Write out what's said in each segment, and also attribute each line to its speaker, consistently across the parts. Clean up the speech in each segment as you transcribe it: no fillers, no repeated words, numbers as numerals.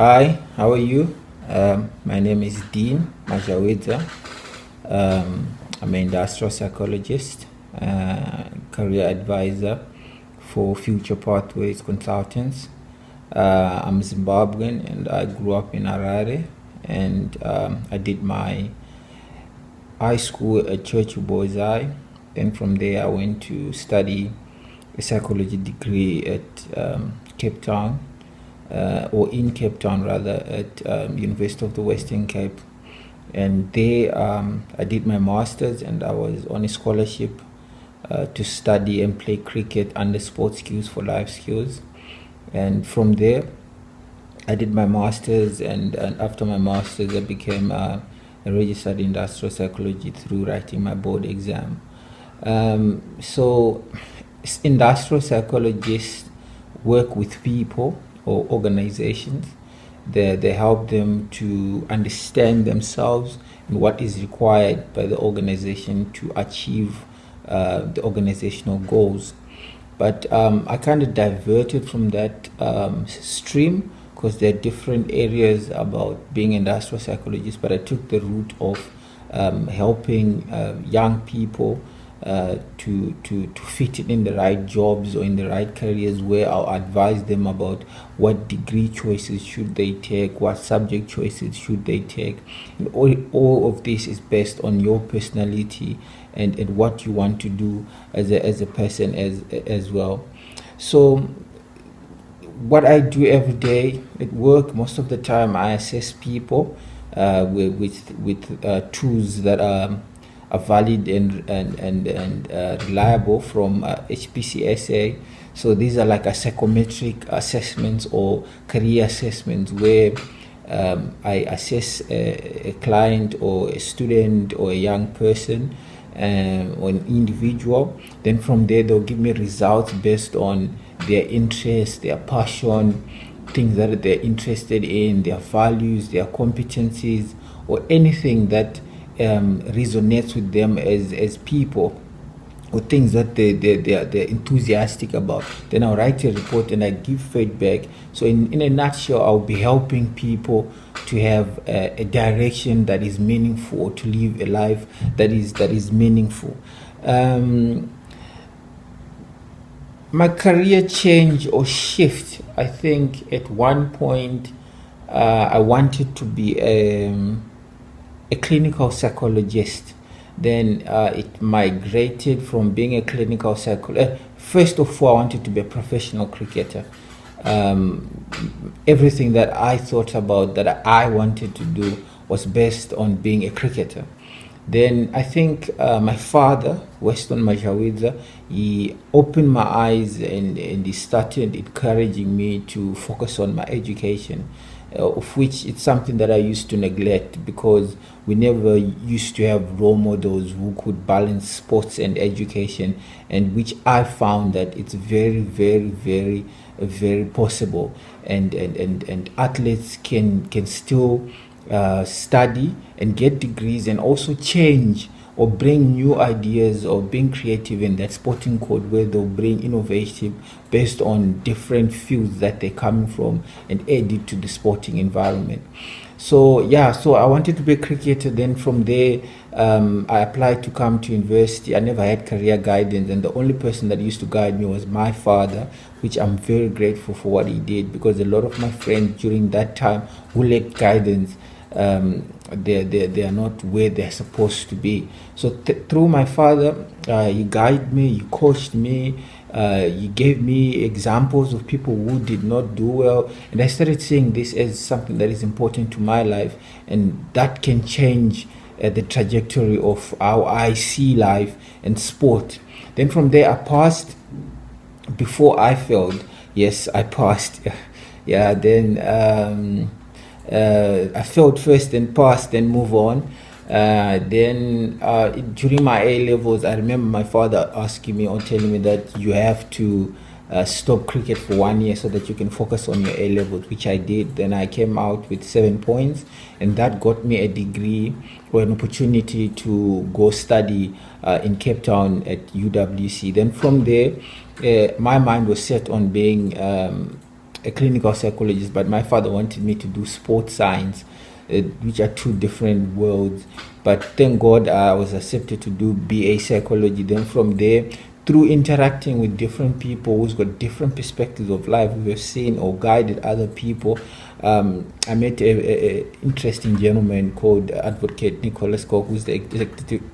Speaker 1: Hi, how are you? My name is Dean Mazhawidza. I'm an industrial psychologist, career advisor for Future Pathways Consultants. I'm Zimbabwean and I grew up in Harare, and I did my high school at Church Boys High. Then from there I went to study a psychology degree at Cape Town, or in Cape Town rather, at University of the Western Cape. And there I did my master's, and I was on a scholarship to study and play cricket under Sports Skills for Life Skills. And from there I did my master's, and after my master's I became a registered industrial psychology through writing my board exam. So industrial psychologists work with people or organizations. They help them to understand themselves and what is required by the organization to achieve the organizational goals. But I kind of diverted from that stream because there are different areas about being an industrial psychologist, but I took the route of helping young people to fit in the right jobs or in the right careers, where I'll advise them about what degree choices should they take, what subject choices should they take. And all of this is based on your personality and what you want to do as a person as well. So what I do every day at work, most of the time I assess people with tools that are valid and reliable from HPCSA. So these are like a psychometric assessments or career assessments where I assess a client or a student or a young person or an individual. Then from there they'll give me results based on their interests, their passion, things that they're interested in, their values, their competencies, or anything that resonates with them as people, or things that they're enthusiastic about. Then I'll write a report and I give feedback. So in a nutshell, I'll be helping people to have a direction that is meaningful, or to live a life that is meaningful. My career change or shift, I think at one point I wanted to be a clinical psychologist. Then it migrated from being a clinical psychologist. First of all, I wanted to be a professional cricketer. Everything that I thought about that I wanted to do was based on being a cricketer. Then I think my father, Weston Mazhawidza, he opened my eyes and he started encouraging me to focus on my education. Of which it's something that I used to neglect because we never used to have role models who could balance sports and education, and which I found that it's very, very, very, very possible, and athletes can still study and get degrees and also change or bring new ideas or being creative in that sporting code, where they'll bring innovative based on different fields that they're coming from and add it to the sporting environment. So I wanted to be a cricketer. Then from there I applied to come to university. I never had career guidance, and the only person that used to guide me was my father, which I'm very grateful for what he did, because a lot of my friends during that time who lacked guidance, they are not where they're supposed to be. So through my father, he guided me, he coached me, he gave me examples of people who did not do well, and I started seeing this as something that is important to my life, and that can change the trajectory of how I see life and sport. Then from there I passed. Before I failed, yes, I passed. Then I failed first, then passed, then move on. Then during my A levels, I remember my father asking me or telling me that you have to stop cricket for 1 year so that you can focus on your A levels, which I did. Then I came out with 7 points, and that got me a degree or an opportunity to go study in Cape Town at UWC. Then from there, my mind was set on being a clinical psychologist, but my father wanted me to do sports science, which are two different worlds. But thank God I was accepted to do BA psychology. Then from there, through interacting with different people who's got different perspectives of life, we've seen or guided other people. I met a interesting gentleman called Advocate Nicholas Koch, who's the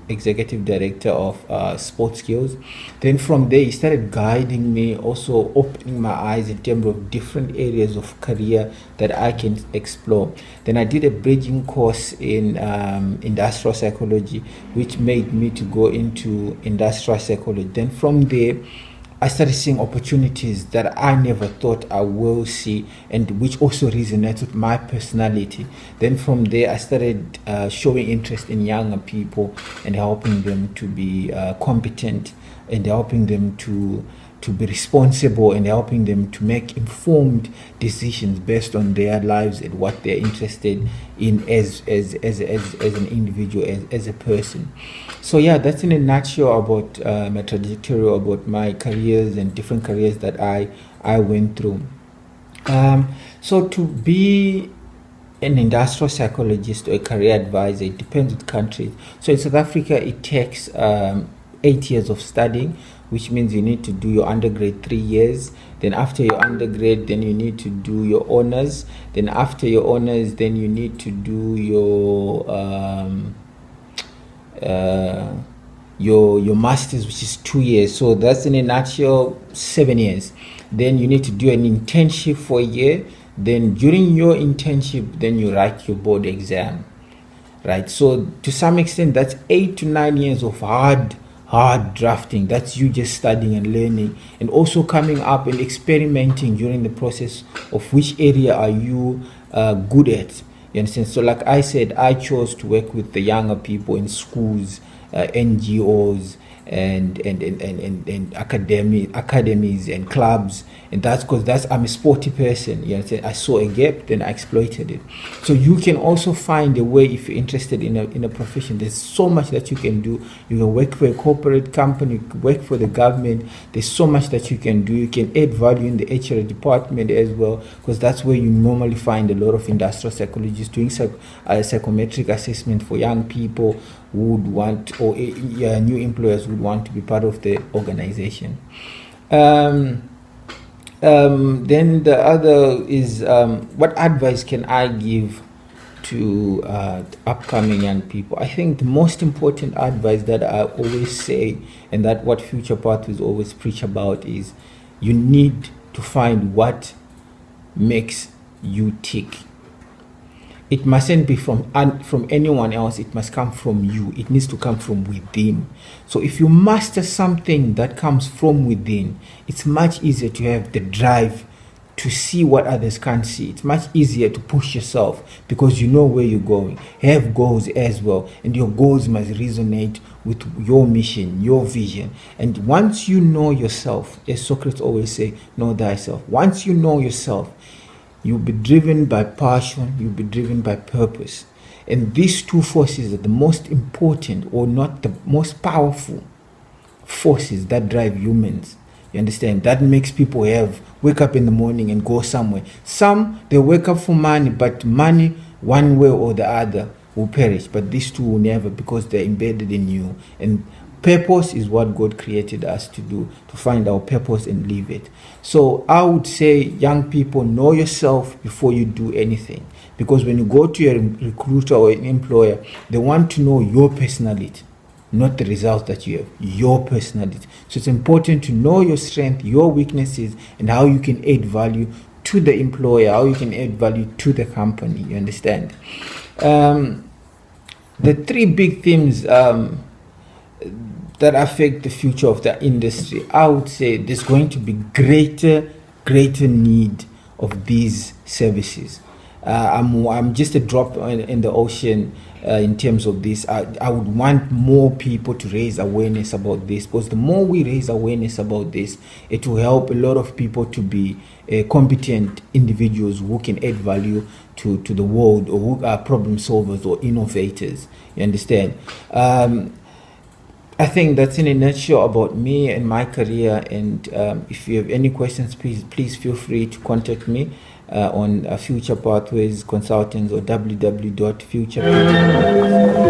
Speaker 1: executive director of Sports Skills. Then from there, he started guiding me, also opening my eyes in terms of different areas of career that I can explore. Then I did a bridging course in industrial psychology, which made me to go into industrial psychology. Then from there, I started seeing opportunities that I never thought I will see, and which also resonates with my personality. Then from there, I started showing interest in younger people and helping them to be competent, and helping them to be responsible, and helping them to make informed decisions based on their lives and what they're interested in as an individual, as a person. So yeah, that's in a nutshell about my trajectory, about my careers and different careers that I went through. So to be an industrial psychologist or a career advisor, it depends on the country. So in South Africa, it takes 8 years of studying, which means you need to do your undergrad 3 years. Then after your undergrad, then you need to do your honors. Then after your honors, then you need to do your masters, which is 2 years. So that's in a nutshell 7 years. Then you need to do an internship for a year. Then during your internship, then you write your board exam, right? So to some extent, that's 8 to 9 years of hard drafting. That's you just studying and learning, and also coming up and experimenting during the process of which area are you good at. You understand? So like I said, I chose to work with the younger people in schools, NGOs, and academies and clubs, and that's because I'm a sporty person. You understand? I saw a gap, then I exploited it. So you can also find a way if you're interested in a profession. There's so much that you can do. You can work for a corporate company, you can work for the government. There's so much that you can do. You can add value in the HR department as well, because that's where you normally find a lot of industrial psychologists doing psychometric assessment for young people who would want, or new employers would want to be part of the organization. Then the other is, what advice can I give to upcoming young people? I think the most important advice that I always say, and that what Future Pathways always preach about, is you need to find what makes you tick. It mustn't be from anyone else. It must come from you. It needs to come from within. So if you master something that comes from within, it's much easier to have the drive to see what others can't see. It's much easier to push yourself because you know where you're going. Have goals as well, and your goals must resonate with your mission, your vision. And once you know yourself, as Socrates always say, know thyself. Once you know yourself, you'll be driven by passion, you'll be driven by purpose. And these two forces are the most important, or not the most powerful forces that drive humans. You understand? That makes people wake up in the morning and go somewhere. Some, they wake up for money, but money, one way or the other, will perish. But these two will never, because they're embedded in you. And purpose is what God created us to do, to find our purpose and live it. So I would say, young people, know yourself before you do anything. Because when you go to a recruiter or an employer, they want to know your personality, not the results that you have, your personality. So it's important to know your strength, your weaknesses, and how you can add value to the employer, how you can add value to the company. You understand? The three big themes that affect the future of the industry, I would say there's going to be greater need of these services. I'm just a drop in the ocean in terms of this. I would want more people to raise awareness about this, because the more we raise awareness about this, it will help a lot of people to be competent individuals who can add value to the world, or who are problem solvers or innovators. You understand? I think that's in a nutshell about me and my career. And if you have any questions, please feel free to contact me on Future Pathways Consultants or www.futurepathways.com.